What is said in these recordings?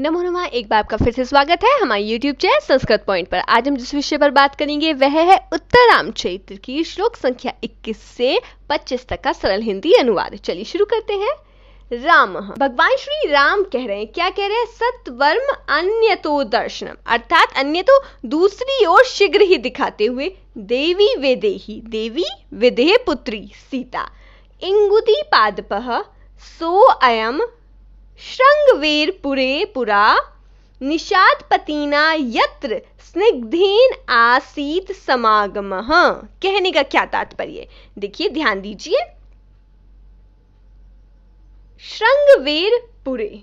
नमो नमः। एक बार आपका फिर से स्वागत है हमारे YouTube चैनल संस्कृत पॉइंट पर। आज हम जिस विषय पर बात करेंगे वह है उत्तरराम चरित्र की श्लोक संख्या 21 से 25 तक का सरल हिंदी अनुवाद। चलिए शुरू करते हैं। राम, भगवान श्री राम कह रहे हैं, क्या कह रहे हैं? सत्वर्म अन्यतो दर्शनम, अर्थात अन्य तो दूसरी ओर शीघ्र ही दिखाते हुए, देवी वेदेही, देवी विदेह पुत्री सीता, इंगुदी पादपः सो अयम श्रृंगवेरपुरे पुरा निषादपतिना यत्र स्निग्धेन आसीत समागमः। कहने का क्या तात्पर्य? देखिए, ध्यान दीजिए। श्रृंगवेरपुरे,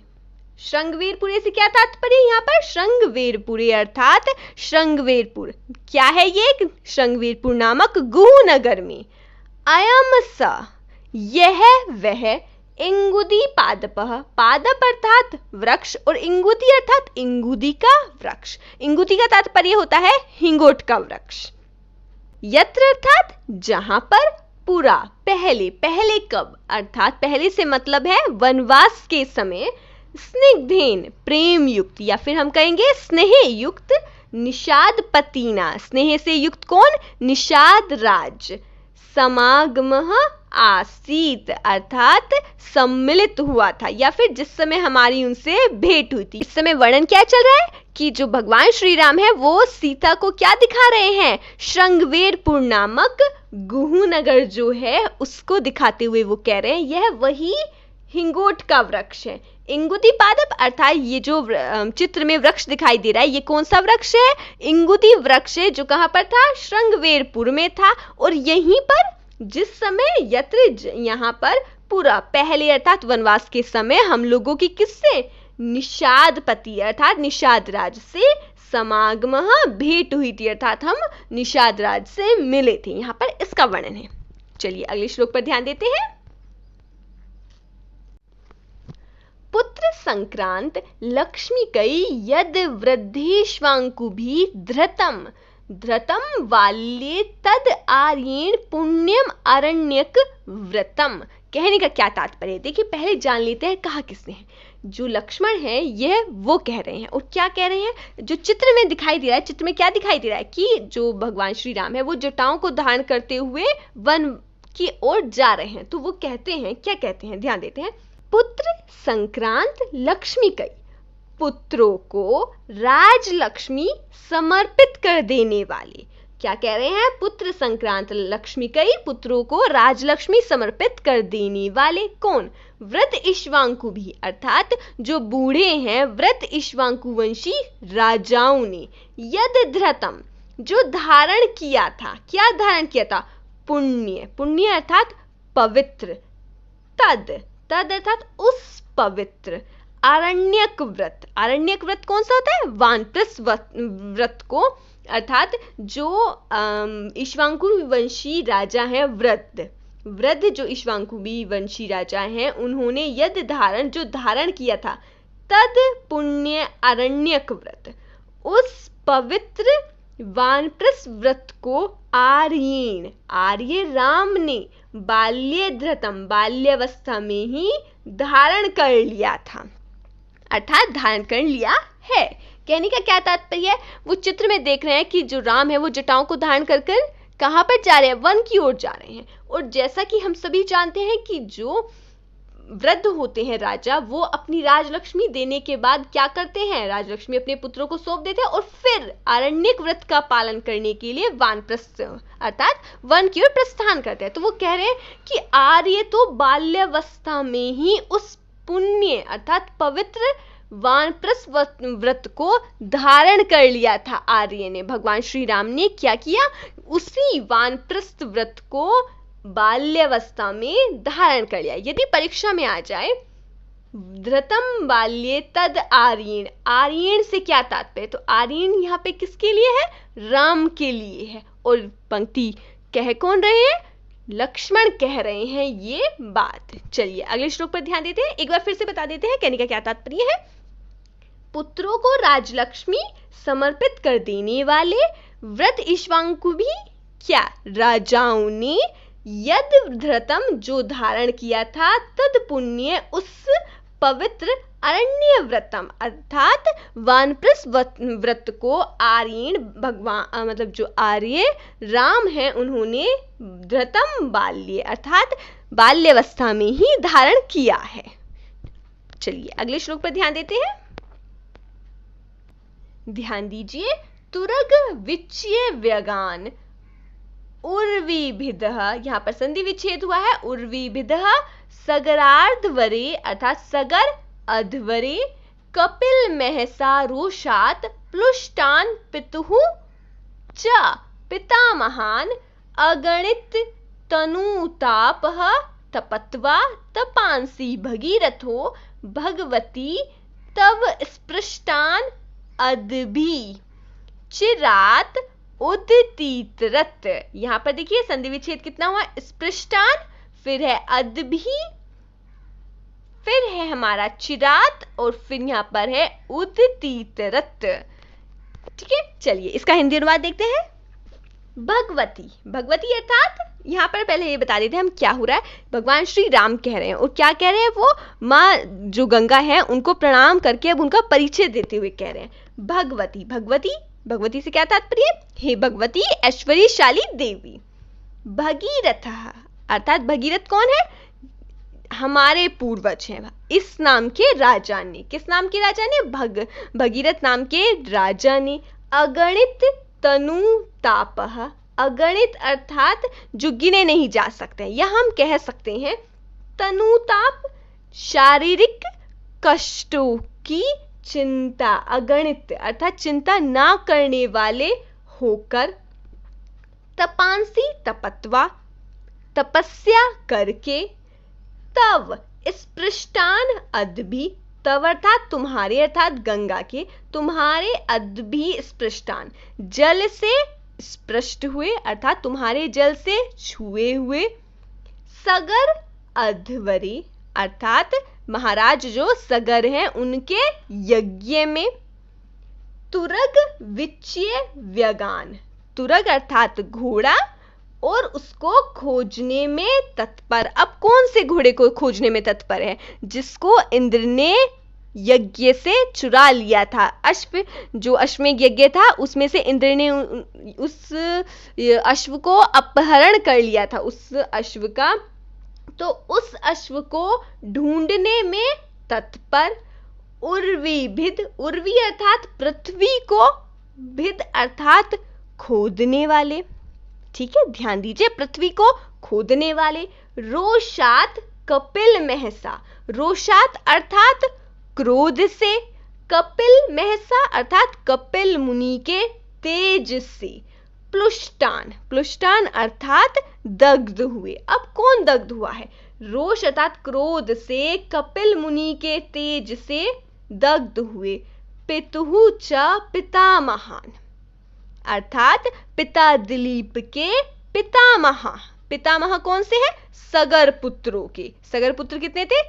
श्रृंगवेरपुरे से क्या तात्पर्य? यहाँ पर श्रृंगवेरपुरे अर्थात श्रृंगवेरपुर क्या है? ये श्रृंगवेरपुर नामक गुह नगर में, अयम स, यह वह, इंगुदी पादपः, पादप अर्थात वृक्ष और इंगुदी अर्थात इंगुदी का वृक्ष। इंगुदी का तात्पर्य होता है हिंगोट का वृक्ष। यत्र अर्थात जहां पर, पूरा पहले, पहले कब अर्थात पहले से मतलब है वनवास के समय, स्निग्धेन प्रेम युक्त या फिर हम कहेंगे स्नेह युक्त, निषाद पतिना, स्नेह से युक्त कौन? निषाद राज, समागमः आसीत अर्थात सम्मिलित हुआ था या फिर जिस समय हमारी उनसे भेंट हुई थी। इस समय वर्णन क्या चल रहा है कि जो भगवान श्री राम है वो सीता को क्या दिखा रहे हैं? श्रृंगवेरपुर नामक गुह नगर जो है उसको दिखाते हुए वो कह रहे हैं यह वही हिंगोट का वृक्ष है। इंगुदी पादप अर्थात ये जो चित्र में वृक्ष दिखाई दे रहा है ये कौन सा वृक्ष है? इंगुदी वृक्ष है, जो कहां पर था? श्रृंगवेरपुर में था। और यहीं पर जिस समय यत्र, यहाँ पर पूरा पहले अर्थात वनवास के समय हम लोगों की किससे? निषादपति अर्थात निषाद राज से समागमः भेंट हुई थी अर्थात हम निषाद राज से मिले थे। यहाँ पर इसका वर्णन है। चलिए अगले श्लोक पर ध्यान देते हैं। पुत्र संक्रांत लक्ष्मीकई यद वृद्धेष्वांकुभि धृतम, धृतम बाल्ये तद आर्येण पुण्यम अरण्यक व्रतम। कहने का क्या तात्पर्य? देखिए, पहले जान लेते हैं कहा किसने है। जो लक्ष्मण है यह वो कह रहे हैं। और क्या कह रहे हैं? जो चित्र में दिखाई दे रहा है, चित्र में क्या दिखाई दे रहा है कि जो भगवान श्री राम है वो जटाओं को धारण करते हुए वन की ओर जा रहे हैं। तो वो कहते हैं, क्या कहते हैं? ध्यान देते हैं। पुत्र संक्रांत लक्ष्मी कई, पुत्रों को राजलक्ष्मी समर्पित कर देने वाले। क्या कह रहे हैं? पुत्र संक्रांत लक्ष्मी कई, पुत्रों को राजलक्ष्मी समर्पित कर देने वाले कौन? व्रत इक्ष्वाकु भी अर्थात जो बूढ़े हैं व्रत इक्ष्वाकु वंशी राजाओं ने, यद धृतम जो धारण किया था। क्या धारण किया था? पुण्य, पुण्य अर्थात पवित्र, तद, तद अर्थात उस पवित्र, आरण्यक व्रत, आरण्यक व्रत कौन सा होता है? वानप्रस्थ व्रत को, अर्थात जो इक्ष्वाकु वंशी राजा है वृद्ध, वृद्ध जो इक्ष्वाकु वंशी राजा हैं उन्होंने यद धारण, जो धारण किया था, तद पुण्य आरण्यक व्रत, उस पवित्र वानप्रस्थ व्रत को आर्येण, आर्य राम ने, बाल्ये धृतम बाल्यावस्था में ही धारण कर लिया था अर्थात धारण कर लिया है। कहने का क्या तात्पर्य है? वो चित्र में देख रहे हैं कि जो राम है वो जटाओं को धारण कर कर कहां पर जा रहे हैं? वन की ओर जा रहे हैं। और जैसा कि हम सभी जानते हैं कि जो वृद्ध होते हैं राजा, वो अपनी राजलक्ष्मी देने के बाद क्या करते हैं? राजलक्ष्मी अपने पुत्रों को सौंप देते हैं और फिर आरण्यक व्रत का पालन करने के लिए वानप्रस्थ अर्थात वन की ओर प्रस्थान करते हैं। तो वो कह रहे हैं कि आर्य तो बाल्यावस्था में ही उस पुण्य अर्थात पवित्र वानप्रस्थ व्रत को धारण कर लिया था। आर्य ने, भगवान श्री राम ने क्या किया? उसी वानप्रस्थ व्रत को बाल्यावस्था में धारण कर लिया। यदि परीक्षा में आ जाए धृतम बाल्ये तद आर्येण, आर्येण से क्या तात्पर्य? तो आर्येण यहाँ पे किसके लिए है? राम के लिए है। और पंक्ति कह कौन रहे हैं? लक्ष्मण कह रहे हैं ये बात। चलिए अगले श्लोक पर ध्यान देते हैं। एक बार फिर से बता देते हैं कहने का क्या तात्पर्य है। पुत्रों को राजलक्ष्मी समर्पित कर देने वाले व्रत इक्ष्वाकु भी क्या? राजाओं ने यद धृतम जो धारण किया था, तद पुण्य उस पवित्र अरण्य व्रतम, अर्थात वानप्रस्थ व्रत को आर्यन भगवान मतलब जो आर्य राम हैं उन्होंने धृतम बाल्ये अर्थात बाल्यावस्था में ही धारण किया है। चलिए अगले श्लोक पर ध्यान देते हैं। ध्यान दीजिए, तुरग विच्य व्यगान उर्विभिदः, यहाँ पर संधि विच्छेद हुआ है, उर्विभिदः सगरार्धवरे अर्थात सगर अध्वरे कपिल महसा रोषात प्लुष्टान पितुः च पितामहान अगणित तनुतापः तपत्वा तपांसि भगीरथो भगवती तव स्पृष्टान अदभि चिरात उदितीतरत। यहां पर देखिए संधि विच्छेद कितना हुआ, स्पृष्टान, फिर है अदभि, फिर है हमारा चिरात और फिर यहां पर है उदितीतरत। ठीक है, चलिए इसका हिंदी अनुवाद देखते हैं। भगवती, भगवती अर्थात यहाँ पर पहले ये बता देते हैं हम क्या हो रहा है। भगवान श्री राम कह रहे हैं और क्या कह रहे हैं, वो माँ जो गंगा है उनको प्रणाम करके अब उनका परिचय देते हुए कह रहे हैं भगवती। भगवती, भगवती से क्या तात्पर्य, हे भगवती ऐश्वर्यशाली देवी। भगीरथ अर्थात भगीरथ कौन है, हमारे पूर्वज हैं, इस नाम के राजा ने, किस नाम के राजा ने, भगीरथ नाम के राजा ने। अगणित तनु तापः, अगणित अर्थात जो गिने नहीं जा सकते, या हम कह सकते हैं तनुताप शारीरिक कष्टों की चिंता, अगणित अर्थात चिंता ना करने वाले होकर, तपांसी तपत्वा तपस्या करके, तव स्पृष्टान अदभि, तव अर्थात तुम्हारे अर्थात गंगा के, तुम्हारे अदभि स्पृष्टान जल से स्पृष्ट हुए अर्थात तुम्हारे जल से छुए हुए, सगर अध्वरे अर्थात महाराज जो सगर हैं उनके यज्ञ में, तुरग विच्य व्यगान, तुरग अर्थात घोड़ा और उसको खोजने में तत्पर। अब कौन से घोड़े को खोजने में तत्पर है, जिसको इंद्र ने यज्ञ से चुरा लिया था, अश्व, जो अश्वमेध यज्ञ था उसमें से इंद्र ने उस अश्व को अपहरण कर लिया था, उस अश्व का, तो उस अश्व को ढूंढने में तत्पर। उर्विभिद, उर्वी अर्थात पृथ्वी को, भिद अर्थात खोदने वाले, ठीक है ध्यान दीजिए, पृथ्वी को खोदने वाले। रोषात कपिल महसा, रोषात अर्थात क्रोध से, कपिल महसा अर्थात कपिल मुनि के तेज से, प्लुष्टान, प्लुष्टान अर्थात दग्ध हुए। अब कौन दग्ध हुआ है, रोष अर्थात क्रोध से, कपिल मुनि के तेज से दग्ध हुए। पितुः च पितामहान अर्थात पिता दिलीप के पितामह, पितामह कौन से हैं, सगर पुत्रों के, सगर पुत्र कितने थे,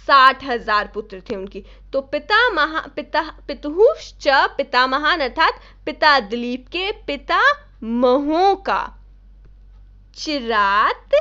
60,000 पुत्र थे उनकी, तो पितामह, पितुः च पितामहान अर्थात पिता दिलीप के पिता महों का। चिरात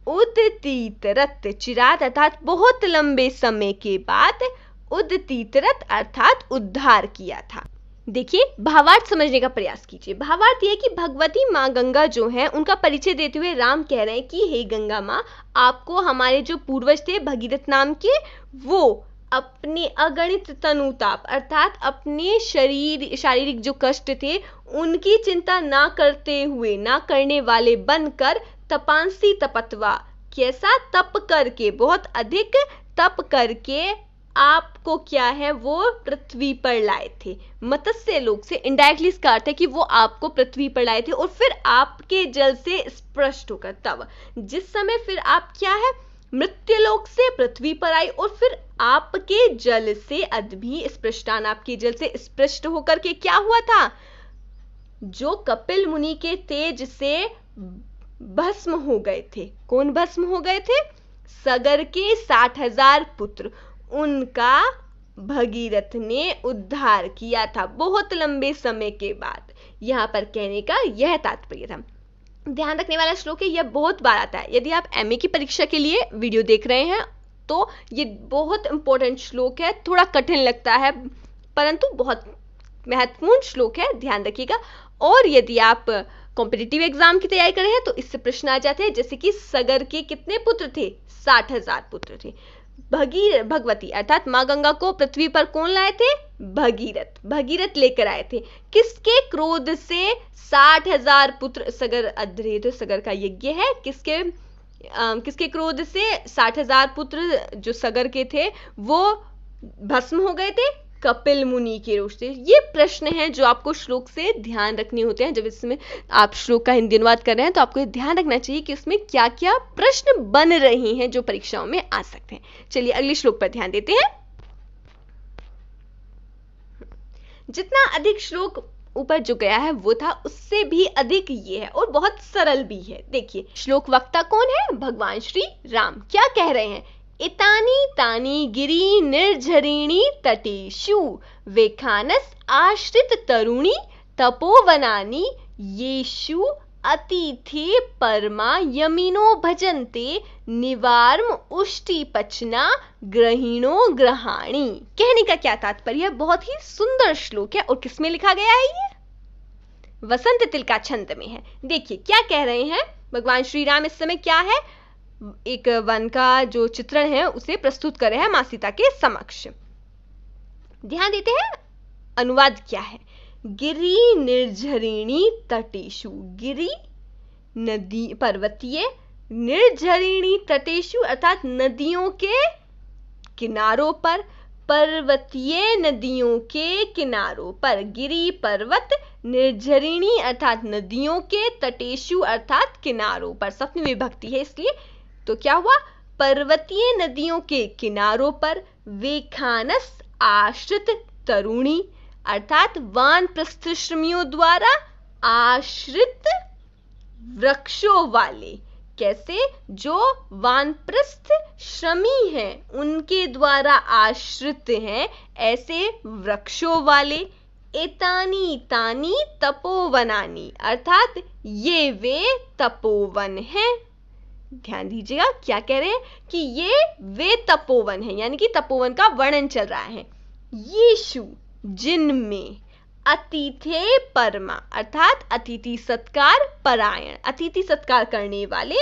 उदितीतरत, चिरात अर्थात बहुत लंबे समय के बाद, उदितीतरत अर्थात उद्धार किया था। देखिए भावार्थ समझने का प्रयास कीजिए। भावार्थ यह कि भगवती माँ गंगा जो है उनका परिचय देते हुए राम कह रहे हैं कि हे गंगा माँ, आपको हमारे जो पूर्वज थे भगीरथ नाम के, वो अपने अगणित तनुताप अर्थात अपने शारीरिक जो कष्ट थे उनकी चिंता ना करते हुए, ना करने वाले बनकर, तपांसी तपत्वा, कैसा तप करके, बहुत अधिक तप करके आपको क्या है वो पृथ्वी पर लाए थे। मत्स्य लोक से इनडायरेक्टली इसका अर्थ है कि वो आपको पृथ्वी पर लाए थे और फिर आपके जल से स्पृष्ट होकर, तब जिस समय फिर आप क्या है मृत्युलोक से पृथ्वी पर आई और फिर आपके जल से अदभि स्पृष्टान, आपके जल से स्पृष्ट होकर के क्या हुआ था, जो कपिल मुनि के तेज से भस्म हो गए थे। कौन भस्म हो गए थे, सगर के 60,000 पुत्र, उनका भगीरथ ने उद्धार किया था बहुत लंबे समय के बाद। यहां पर कहने का यह तात्पर्य था। ध्यान रखने वाला श्लोक है, यह बहुत बार आता है। यदि आप एमए की परीक्षा के लिए वीडियो देख रहे हैं तो ये बहुत इंपॉर्टेंट श्लोक है, थोड़ा कठिन लगता है परंतु बहुत महत्वपूर्ण श्लोक है, ध्यान रखिएगा। और यदि आप कॉम्पिटिटिव एग्जाम की तैयारी कर रहे हैं तो इससे प्रश्न आ जाते हैं, जैसे कि सगर के कितने पुत्र थे? 60,000 पुत्र थे। भगवती अर्थात माँ गंगा को पृथ्वी पर कौन लाए थे? भगीरथ लेकर आए थे। किसके क्रोध से 60,000 पुत्र सगर अद्रेत सगर का यज्ञ है, किसके क्रोध से 60,000 पुत्र जो सगर के थे वो भस्म हो गए थे? कपिल मुनि के रोष से। ये प्रश्न हैं जो आपको श्लोक से ध्यान रखने होते हैं। जब इसमें आप श्लोक का हिंदी अनुवाद कर रहे हैं तो आपको ध्यान रखना चाहिए कि उसमें क्या क्या प्रश्न बन रहे हैं जो परीक्षाओं में आ सकते हैं। चलिए अगले श्लोक पर ध्यान देते हैं। जितना अधिक श्लोक ऊपर जो गया है वो था उससे भी अधिक ये है और बहुत सरल भी है। देखिए श्लोक वक्ता कौन है? भगवान श्री राम। क्या कह रहे हैं? इतानी तानी गिरी निर्झरिणी तटेषु वेखानस आश्रित तरुणी तपोवनानि येषु अतिथे परमा यमिनो भजन्ते निवार्म उष्टि पचना ग्रहिणो ग्रहाणी। कहने का क्या तात्पर्य? बहुत ही सुंदर श्लोक है। और किसमें लिखा गया है? ये वसंत तिलका छंद में है। देखिए क्या कह रहे हैं भगवान श्री राम। इस समय क्या है? एक वन का जो चित्रण है उसे प्रस्तुत कर रहे हैं मां सीता के समक्ष। ध्यान देते हैं अनुवाद क्या है। गिरि निर्झरिणी तटेषु, गिरि नदी पर्वतीय, निर्झरिणी तटेषु अर्थात नदियों के किनारों पर, पर्वतीय नदियों के किनारों पर। गिरि पर्वत, निर्झरिणी अर्थात नदियों के, तटेषु अर्थात किनारों पर। सप्तमी विभक्ति है इसलिए। तो क्या हुआ? पर्वतीय नदियों के किनारों पर, वेखानस आश्रित तरुणी अर्थात वानप्रस्थश्रमियों द्वारा आश्रित वृक्षों वाले। कैसे? जो वानप्रस्थ श्रमी हैं उनके द्वारा आश्रित हैं ऐसे वृक्षों वाले। एतानी तानी तपोवनानी अर्थात ये वे तपोवन हैं। ध्यान दीजिएगा क्या कह रहे हैं कि ये वे तपोवन हैं, यानी कि तपोवन का वर्णन चल रहा है। येषु जिनमें, अतिथे परमा अर्थात अतिथि सत्कार परायण, अतिथि सत्कार करने वाले।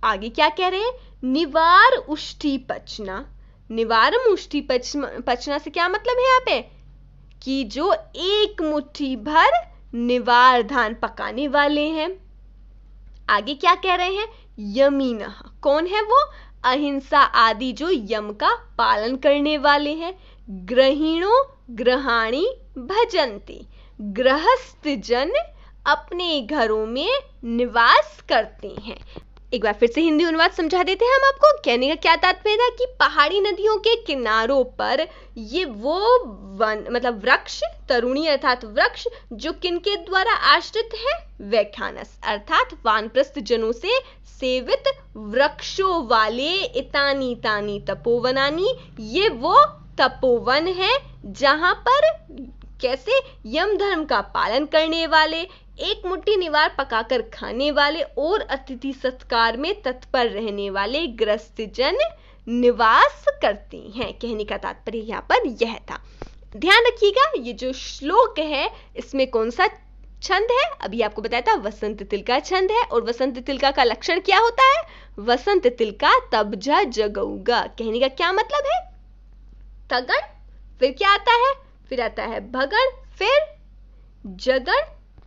आगे क्या कह रहे हैं? निवार उष्टि पचना। निवारम उष्टि पचना से क्या मतलब है यहाँ पे? कि जो एक मुट्ठी भर निवार धान पकाने वाले हैं। आगे क्या कह रहे हैं? यमीनः, कौन है वो? अहिंसा आदि जो यम का पालन करने वाले हैं। ग्रहिणो ग्रहाणी भजन्ते, गृहस्थ जन अपने घरों में निवास करते हैं। एक बार फिर से हिंदी अनुवाद समझा देते हैं हम आपको। कहने का क्या तात्पर्य था कि पहाड़ी नदियों के किनारों पर ये वो वन मतलब वृक्ष, तरुणी अर्थात वृक्ष, जो किनके द्वारा आश्रित है? वैखानस अर्थात वानप्रस्थ जनों से सेवित वृक्षों वाले। इतानी तानी तपोवनानी, ये वो तपोवन है जहां पर कैसे? यम धर्म का पालन करने वाले, एक मुट्ठी निवार पकाकर खाने वाले और अतिथि सत्कार में तत्पर रहने वाले गृहस्थ जन निवास करते हैं। कहने का तात्पर्य यहाँ पर यह था। ध्यान रखिएगा ये जो श्लोक है इसमें कौन सा छंद है? अभी आपको बताया था वसंत तिलका छंद है। और वसंत तिलका का लक्षण क्या होता है? वसंत तिलका तबझा जगऊगा। कहने का क्या मतलब है? तगड़, फिर क्या आता है? फिर आता है भगड़, फिर जगड़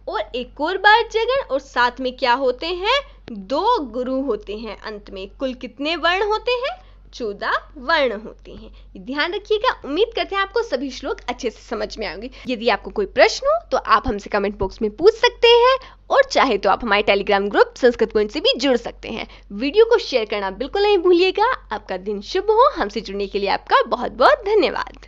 और एक और बार जगड़, और साथ में क्या होते हैं? 2 गुरु होते हैं। अंत में कुल कितने वर्ण होते हैं? 14 वर्ण होते हैं। ध्यान रखिएगा। उम्मीद करते हैं आपको सभी श्लोक अच्छे से समझ में आएंगे। यदि आपको कोई प्रश्न हो तो आप हमसे कमेंट बॉक्स में पूछ सकते हैं और चाहे तो आप हमारे टेलीग्राम ग्रुप संस्कृत पॉइंट से भी जुड़ सकते हैं। वीडियो को शेयर करना बिल्कुल नहीं भूलिएगा। आपका दिन शुभ हो। हमसे जुड़ने के लिए आपका बहुत बहुत धन्यवाद।